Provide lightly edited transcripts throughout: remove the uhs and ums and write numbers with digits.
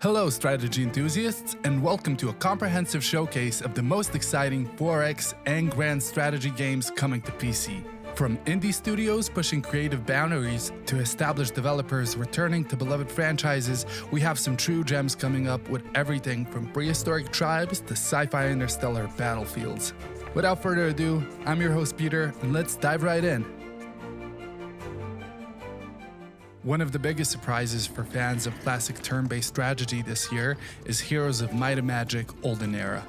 Hello strategy enthusiasts, and welcome to a comprehensive showcase of the most exciting 4X and grand strategy games coming to PC. From indie studios pushing creative boundaries to established developers returning to beloved franchises, we have some true gems coming up with everything from prehistoric tribes to sci-fi interstellar battlefields. Without further ado, I'm your host Peter, and let's dive right in. One of the biggest surprises for fans of classic turn-based strategy this year is Heroes of Might and Magic Olden Era.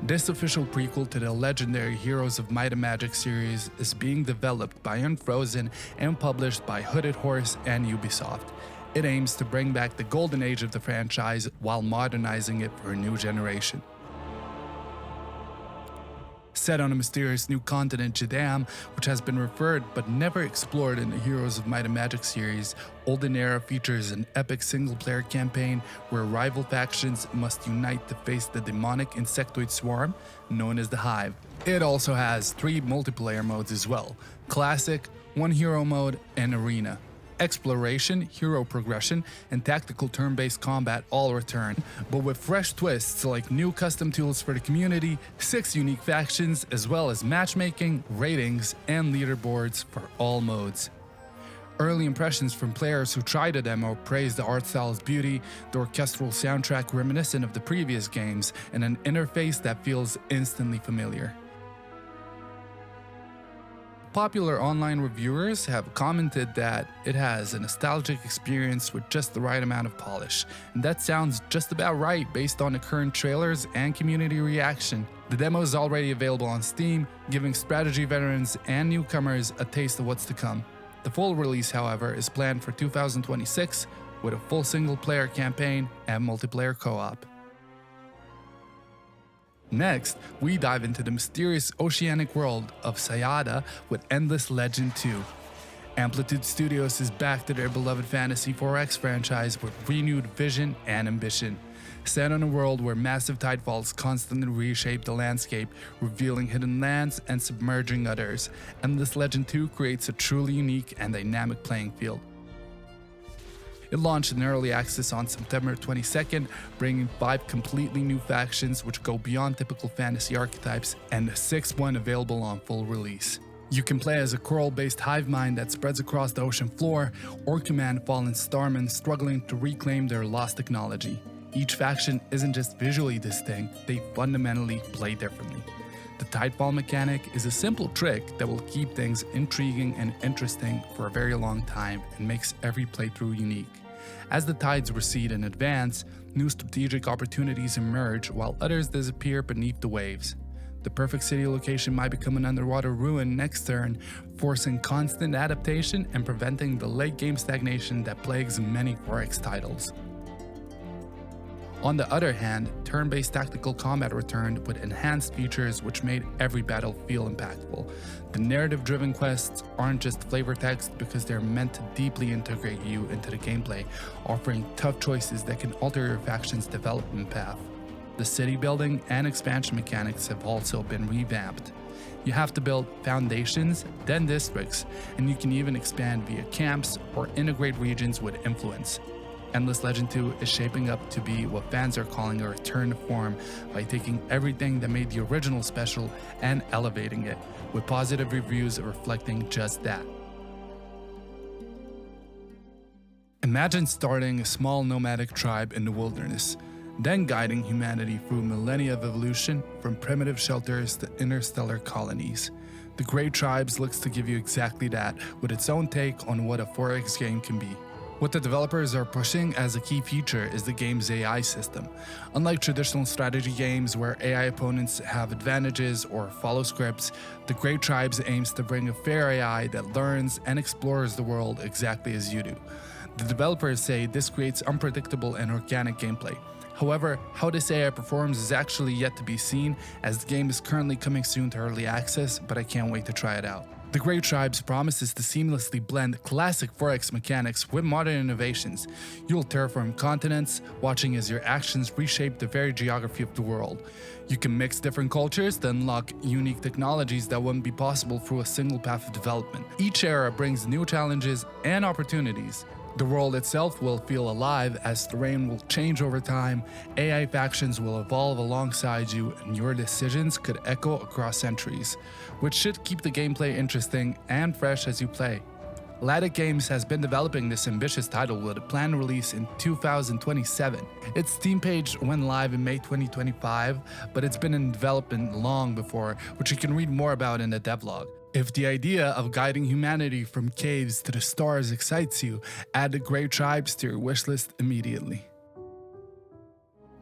This official prequel to the legendary Heroes of Might and Magic series is being developed by Unfrozen and published by Hooded Horse and Ubisoft. It aims to bring back the golden age of the franchise while modernizing it for a new generation. Set on a mysterious new continent, Jadam, which has been referred but never explored in the Heroes of Might and Magic series, Olden Era features an epic single-player campaign where rival factions must unite to face the demonic insectoid swarm known as the Hive. It also has 3 multiplayer modes as well: Classic, One Hero Mode, and Arena. Exploration, hero progression, and tactical turn-based combat all return, but with fresh twists like new custom tools for the community, 6 unique factions, as well as matchmaking, ratings, and leaderboards for all modes. Early impressions from players who tried the demo praised the art style's beauty, the orchestral soundtrack reminiscent of the previous games, and an interface that feels instantly familiar. Popular online reviewers have commented that it has a nostalgic experience with just the right amount of polish, and that sounds just about right based on the current trailers and community reaction. The demo is already available on Steam, giving strategy veterans and newcomers a taste of what's to come. The full release, however, is planned for 2026 with a full single-player campaign and multiplayer co-op. Next, we dive into the mysterious oceanic world of Sayada with Endless Legend 2. Amplitude Studios is back to their beloved Fantasy 4X franchise with renewed vision and ambition. Set on a world where massive tidefalls constantly reshape the landscape, revealing hidden lands and submerging others, Endless Legend 2 creates a truly unique and dynamic playing field. It launched in early access on September 22nd, bringing 5 completely new factions which go beyond typical fantasy archetypes, and the 6th one available on full release. You can play as a coral-based hive mind that spreads across the ocean floor, or command fallen starmen struggling to reclaim their lost technology. Each faction isn't just visually distinct, they fundamentally play differently. The Tidefall mechanic is a simple trick that will keep things intriguing and interesting for a very long time and makes every playthrough unique. As the tides recede and advance, new strategic opportunities emerge while others disappear beneath the waves. The perfect city location might become an underwater ruin next turn, forcing constant adaptation and preventing the late-game stagnation that plagues many 4X titles. On the other hand, turn-based tactical combat returned with enhanced features which made every battle feel impactful. The narrative-driven quests aren't just flavor text because they're meant to deeply integrate you into the gameplay, offering tough choices that can alter your faction's development path. The city building and expansion mechanics have also been revamped. You have to build foundations, then districts, and you can even expand via camps or integrate regions with influence. Endless Legend 2 is shaping up to be what fans are calling a return to form by taking everything that made the original special and elevating it, with positive reviews reflecting just that. Imagine starting a small nomadic tribe in the wilderness, then guiding humanity through millennia of evolution from primitive shelters to interstellar colonies. The Great Tribes looks to give you exactly that, with its own take on what a 4X game can be. What the developers are pushing as a key feature is the game's AI system. Unlike traditional strategy games where AI opponents have advantages or follow scripts, the Great Tribes aims to bring a fair AI that learns and explores the world exactly as you do. The developers say this creates unpredictable and organic gameplay. However, how this AI performs is actually yet to be seen, as the game is currently coming soon to early access, but I can't wait to try it out. The Great Tribes promises to seamlessly blend classic 4X mechanics with modern innovations. You'll terraform continents, watching as your actions reshape the very geography of the world. You can mix different cultures to unlock unique technologies that wouldn't be possible through a single path of development. Each era brings new challenges and opportunities. The world itself will feel alive as terrain will change over time, AI factions will evolve alongside you, and your decisions could echo across centuries, which should keep the gameplay interesting and fresh as you play. Atre Games has been developing this ambitious title with a planned release in 2027. Its Steam page went live in May 2025, but it's been in development long before, which you can read more about in the devlog. If the idea of guiding humanity from caves to the stars excites you, add the Grey Tribes to your wishlist immediately.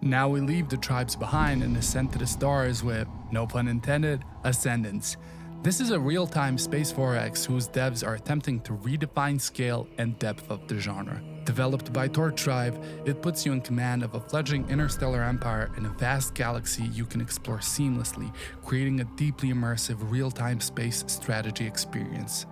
Now we leave the tribes behind and ascend to the stars with, no pun intended, Ascendance. This is a real-time space 4X whose devs are attempting to redefine scale and depth of the genre. Developed by Torch Tribe, it puts you in command of a fledgling interstellar empire in a vast galaxy you can explore seamlessly, creating a deeply immersive real-time space strategy experience.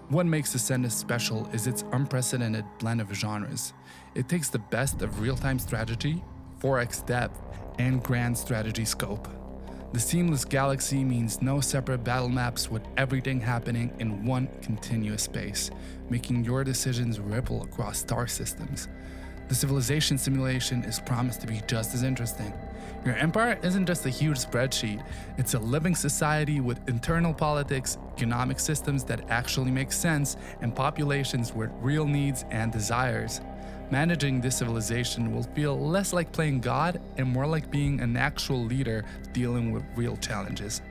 What makes Ascendance special is its unprecedented blend of genres. It takes the best of real-time strategy, 4X depth, and grand strategy scope. The seamless galaxy means no separate battle maps with everything happening in one continuous space, making your decisions ripple across star systems. The civilization simulation is promised to be just as interesting. Your empire isn't just a huge spreadsheet, it's a living society with internal politics, economic systems that actually make sense, and populations with real needs and desires. Managing this civilization will feel less like playing God and more like being an actual leader dealing with real challenges.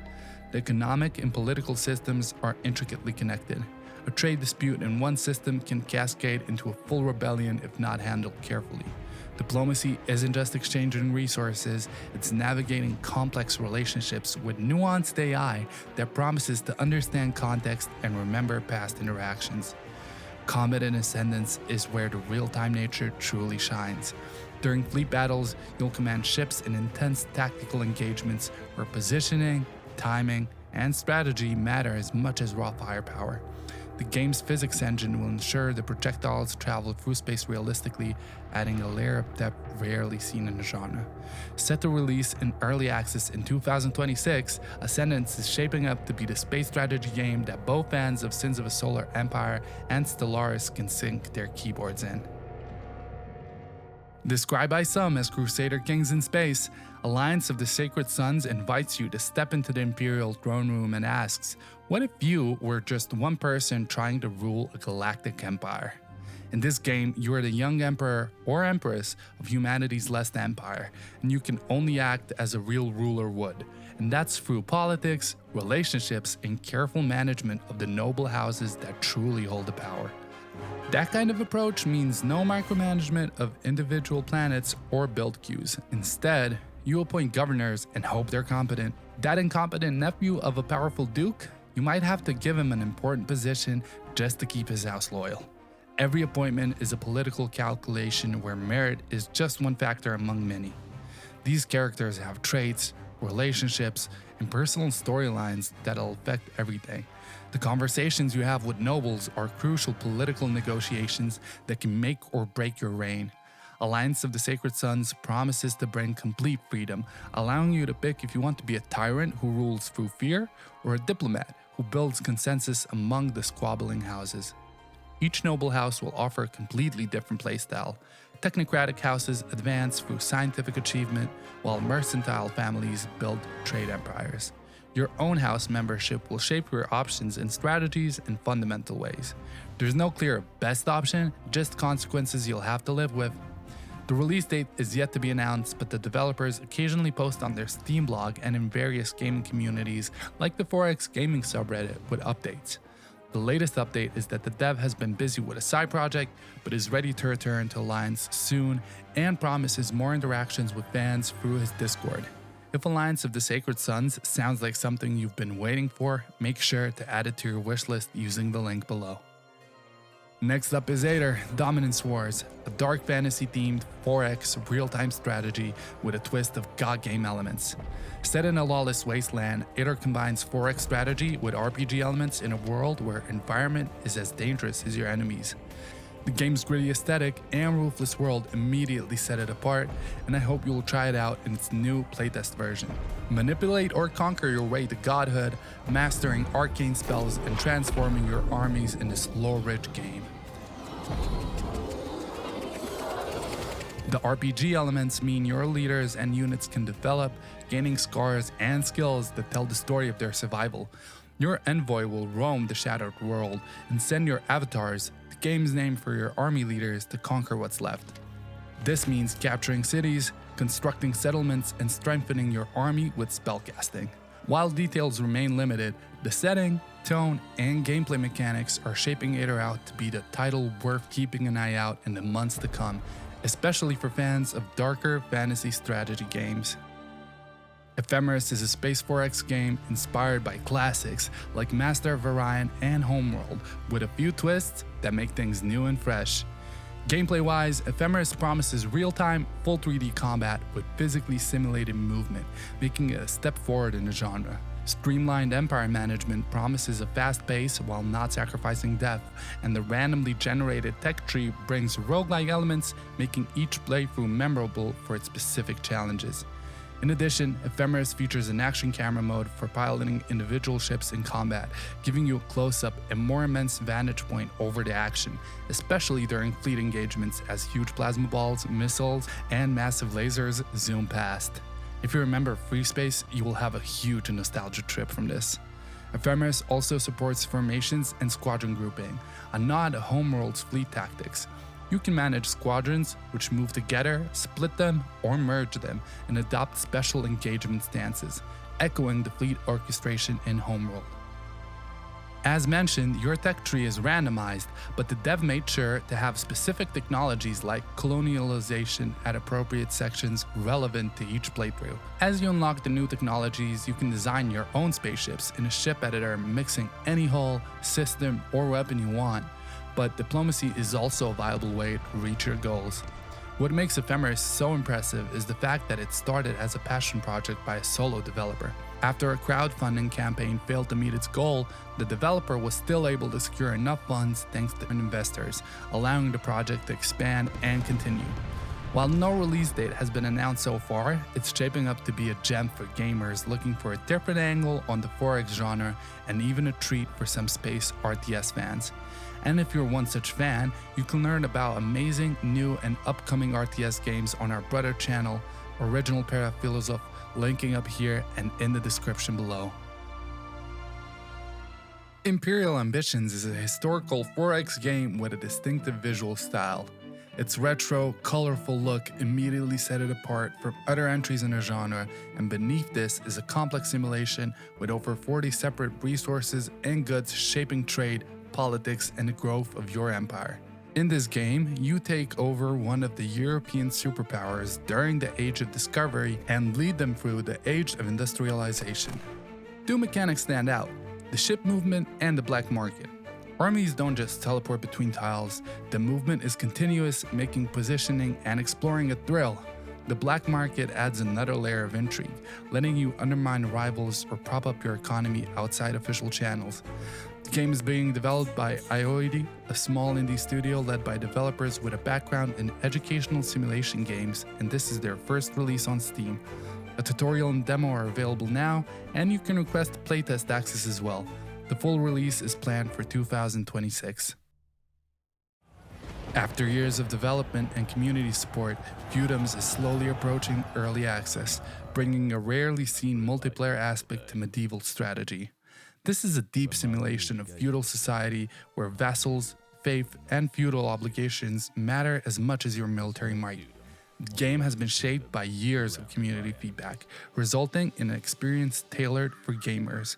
The economic and political systems are intricately connected. A trade dispute in one system can cascade into a full rebellion if not handled carefully. Diplomacy isn't just exchanging resources, it's navigating complex relationships with nuanced AI that promises to understand context and remember past interactions. Combat in Ascendance is where the real-time nature truly shines. During fleet battles, you'll command ships in intense tactical engagements where positioning, timing, and strategy matter as much as raw firepower. The game's physics engine will ensure the projectiles travel through space realistically, adding a layer of depth rarely seen in the genre. Set to release in early access in 2026, Ascendance is shaping up to be the space strategy game that both fans of Sins of a Solar Empire and Stellaris can sink their keyboards in. Described by some as Crusader Kings in space, Alliance of the Sacred Sons invites you to step into the Imperial throne room and asks, what if you were just one person trying to rule a galactic empire? In this game, you are the young emperor or empress of humanity's last empire, and you can only act as a real ruler would, and that's through politics, relationships, and careful management of the noble houses that truly hold the power. That kind of approach means no micromanagement of individual planets or build queues. Instead, you appoint governors and hope they're competent. That incompetent nephew of a powerful duke? You might have to give him an important position just to keep his house loyal. Every appointment is a political calculation where merit is just one factor among many. These characters have traits, relationships, and personal storylines that'll affect everything. The conversations you have with nobles are crucial political negotiations that can make or break your reign. Alliance of the Sacred Sons promises to bring complete freedom, allowing you to pick if you want to be a tyrant who rules through fear or a diplomat who builds consensus among the squabbling houses. Each noble house will offer a completely different playstyle. Technocratic houses advance through scientific achievement, while mercantile families build trade empires. Your own house membership will shape your options and strategies in fundamental ways. There's no clear best option, just consequences you'll have to live with. The release date is yet to be announced, but the developers occasionally post on their Steam blog and in various gaming communities like the 4X gaming subreddit with updates. The latest update is that the dev has been busy with a side project, but is ready to return to Alliance soon and promises more interactions with fans through his Discord. If Alliance of the Sacred Sons sounds like something you've been waiting for, make sure to add it to your wishlist using the link below. Next up is Atre, Dominance Wars, a dark fantasy-themed 4X real-time strategy with a twist of god game elements. Set in a lawless wasteland, Atre combines 4X strategy with RPG elements in a world where environment is as dangerous as your enemies. The game's gritty aesthetic and ruthless world immediately set it apart, and I hope you will try it out in its new playtest version. Manipulate or conquer your way to godhood, mastering arcane spells and transforming your armies in this lore-rich game. The RPG elements mean your leaders and units can develop, gaining scars and skills that tell the story of their survival. Your envoy will roam the shattered world and send your avatars, the game's name for your army leaders, to conquer what's left. This means capturing cities, constructing settlements, and strengthening your army with spellcasting. While details remain limited, the setting, tone, and gameplay mechanics are shaping Atre out to be the title worth keeping an eye out in the months to come, especially for fans of darker fantasy strategy games. Ephemeris is a Space 4X game inspired by classics like Master of Orion and Homeworld, with a few twists that make things new and fresh. Gameplay-wise, Ephemeris promises real-time, full 3D combat with physically simulated movement, making it a step forward in the genre. Streamlined empire management promises a fast pace while not sacrificing depth, and the randomly generated tech tree brings roguelike elements, making each playthrough memorable for its specific challenges. In addition, Ephemeris features an action camera mode for piloting individual ships in combat, giving you a close-up and more immense vantage point over the action, especially during fleet engagements as huge plasma balls, missiles, and massive lasers zoom past. If you remember Free Space, you will have a huge nostalgia trip from this. Ephemeris also supports formations and squadron grouping, a nod to Homeworld's fleet tactics. You can manage squadrons, which move together, split them, or merge them, and adopt special engagement stances, echoing the fleet orchestration in Homeworld. As mentioned, your tech tree is randomized, but the dev made sure to have specific technologies like colonialization at appropriate sections relevant to each playthrough. As you unlock the new technologies, you can design your own spaceships in a ship editor, mixing any hull, system, or weapon you want. But diplomacy is also a viable way to reach your goals. What makes Ephemeris so impressive is the fact that it started as a passion project by a solo developer. After a crowdfunding campaign failed to meet its goal, the developer was still able to secure enough funds thanks to investors, allowing the project to expand and continue. While no release date has been announced so far, it's shaping up to be a gem for gamers looking for a different angle on the 4X genre, and even a treat for some space RTS fans. And if you're one such fan, you can learn about amazing, new, and upcoming RTS games on our brother channel, Original Perafilozof, linking up here and in the description below. Imperial Ambitions is a historical 4X game with a distinctive visual style. Its retro, colorful look immediately set it apart from other entries in the genre, and beneath this is a complex simulation with over 40 separate resources and goods shaping trade, politics, and the growth of your empire. In this game, you take over one of the European superpowers during the Age of Discovery and lead them through the Age of Industrialization. Two mechanics stand out: the ship movement and the black market. Armies don't just teleport between tiles, the movement is continuous, making positioning and exploring a thrill. The black market adds another layer of intrigue, letting you undermine rivals or prop up your economy outside official channels. The game is being developed by Atre, a small indie studio led by developers with a background in educational simulation games, and this is their first release on Steam. A tutorial and demo are available now, and you can request playtest access as well. The full release is planned for 2026. After years of development and community support, Feudums is slowly approaching early access, bringing a rarely seen multiplayer aspect to medieval strategy. This is a deep simulation of feudal society where vassals, faith, and feudal obligations matter as much as your military might. The game has been shaped by years of community feedback, resulting in an experience tailored for gamers.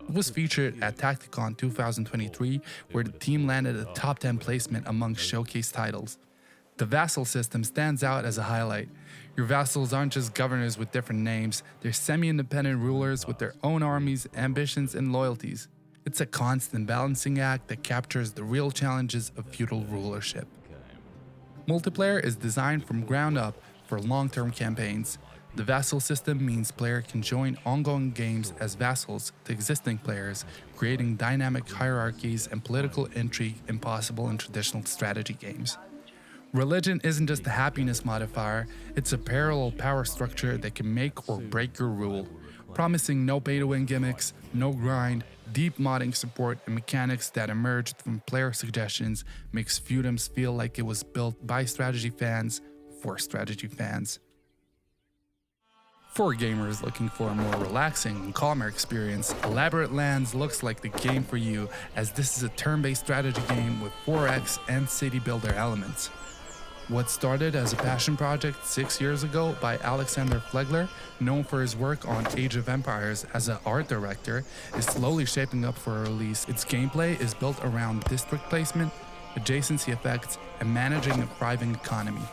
It was featured at Tacticon 2023, where the team landed a top 10 placement among showcase titles. The vassal system stands out as a highlight. Your vassals aren't just governors with different names, they're semi-independent rulers with their own armies, ambitions, and loyalties. It's a constant balancing act that captures the real challenges of feudal rulership. Multiplayer is designed from ground up for long-term campaigns. The vassal system means players can join ongoing games as vassals to existing players, creating dynamic hierarchies and political intrigue impossible in traditional strategy games. Religion isn't just a happiness modifier, it's a parallel power structure that can make or break your rule, promising no pay-to-win gimmicks, no grind, deep modding support, and mechanics that emerged from player suggestions makes Feudums feel like it was built by strategy fans for strategy fans. For gamers looking for a more relaxing and calmer experience, Elaborate Lands looks like the game for you, as this is a turn-based strategy game with 4X and city builder elements. What started as a passion project 6 years ago by Alexander Flegler, known for his work on Age of Empires as an art director, is slowly shaping up for a release. Its gameplay is built around district placement, adjacency effects, and managing a thriving economy.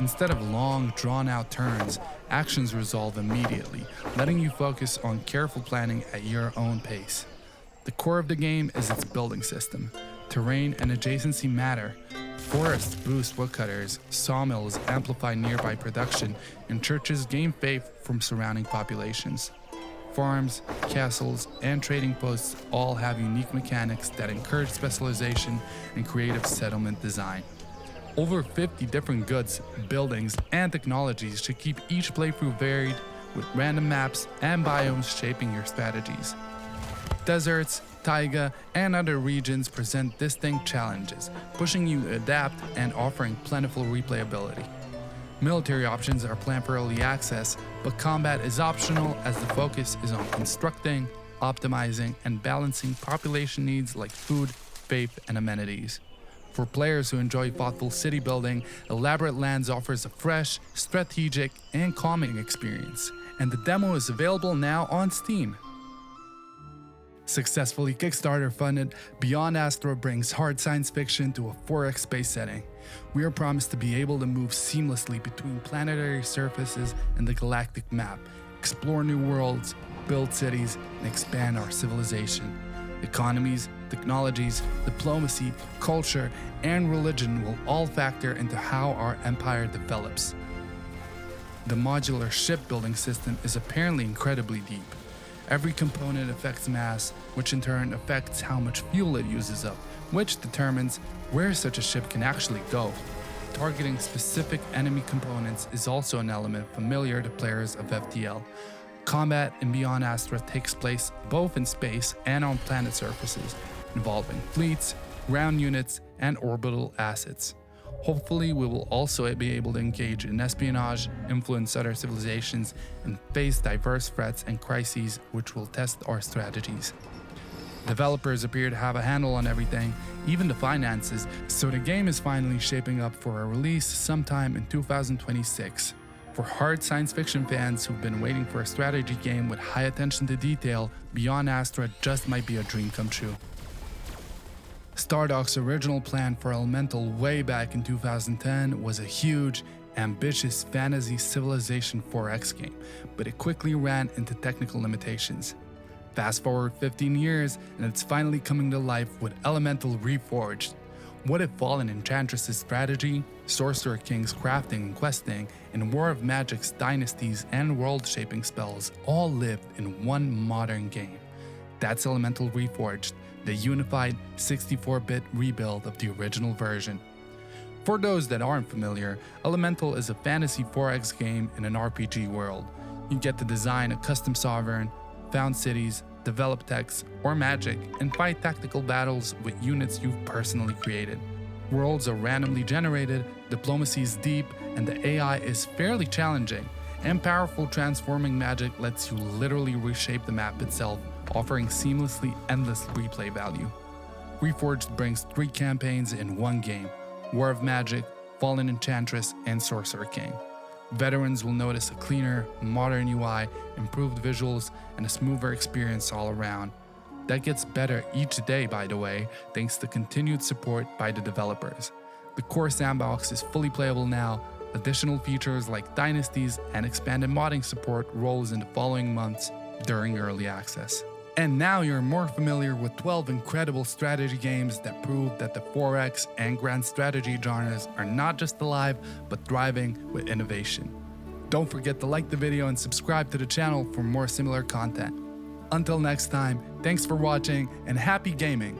Instead of long, drawn-out turns, actions resolve immediately, letting you focus on careful planning at your own pace. The core of the game is its building system. Terrain and adjacency matter. Forests boost woodcutters, sawmills amplify nearby production, and churches gain faith from surrounding populations. Farms, castles, and trading posts all have unique mechanics that encourage specialization and creative settlement design. Over 50 different goods, buildings, and technologies should keep each playthrough varied, with random maps and biomes shaping your strategies. Deserts, taiga, and other regions present distinct challenges, pushing you to adapt and offering plentiful replayability. Military options are planned for early access, but combat is optional as the focus is on constructing, optimizing, and balancing population needs like food, faith, and amenities. For players who enjoy thoughtful city building, Elaborate Lands offers a fresh, strategic, and calming experience, and the demo is available now on Steam. Successfully Kickstarter funded, Beyond Astra brings hard science fiction to a 4X space setting. We are promised to be able to move seamlessly between planetary surfaces and the galactic map, explore new worlds, build cities, and expand our civilization. Economies, technologies, diplomacy, culture, and religion will all factor into how our empire develops. The modular shipbuilding system is apparently incredibly deep. Every component affects mass, which in turn affects how much fuel it uses up, which determines where such a ship can actually go. Targeting specific enemy components is also an element familiar to players of FTL. Combat in Beyond Astra takes place both in space and on planet surfaces, involving fleets, ground units, and orbital assets. Hopefully, we will also be able to engage in espionage, influence other civilizations, and face diverse threats and crises which will test our strategies. Developers appear to have a handle on everything, even the finances, so the game is finally shaping up for a release sometime in 2026. For hard science fiction fans who've been waiting for a strategy game with high attention to detail, Beyond Astra just might be a dream come true. Stardock's original plan for Elemental way back in 2010 was a huge, ambitious fantasy civilization 4X game, but it quickly ran into technical limitations. Fast forward 15 years, and it's finally coming to life with Elemental Reforged. What if Fallen Enchantress's strategy, Sorcerer King's crafting and questing, and War of Magic's dynasties and world-shaping spells all lived in one modern game? That's Elemental Reforged, the unified 64-bit rebuild of the original version. For those that aren't familiar, Elemental is a fantasy 4X game in an RPG world. You get to design a custom sovereign, found cities, develop techs or magic, and fight tactical battles with units you've personally created. Worlds are randomly generated, diplomacy is deep, and the AI is fairly challenging, and powerful transforming magic lets you literally reshape the map itself, offering seamlessly endless replay value. Reforged brings 3 campaigns in one game: War of Magic, Fallen Enchantress, and Sorcerer King. Veterans will notice a cleaner, modern UI, improved visuals, and a smoother experience all around. That gets better each day, by the way, thanks to continued support by the developers. The core sandbox is fully playable now. Additional features like dynasties and expanded modding support rolls in the following months during early access. And now you're more familiar with 12 incredible strategy games that prove that the 4X and grand strategy genres are not just alive, but thriving with innovation. Don't forget to like the video and subscribe to the channel for more similar content. Until next time, thanks for watching and happy gaming!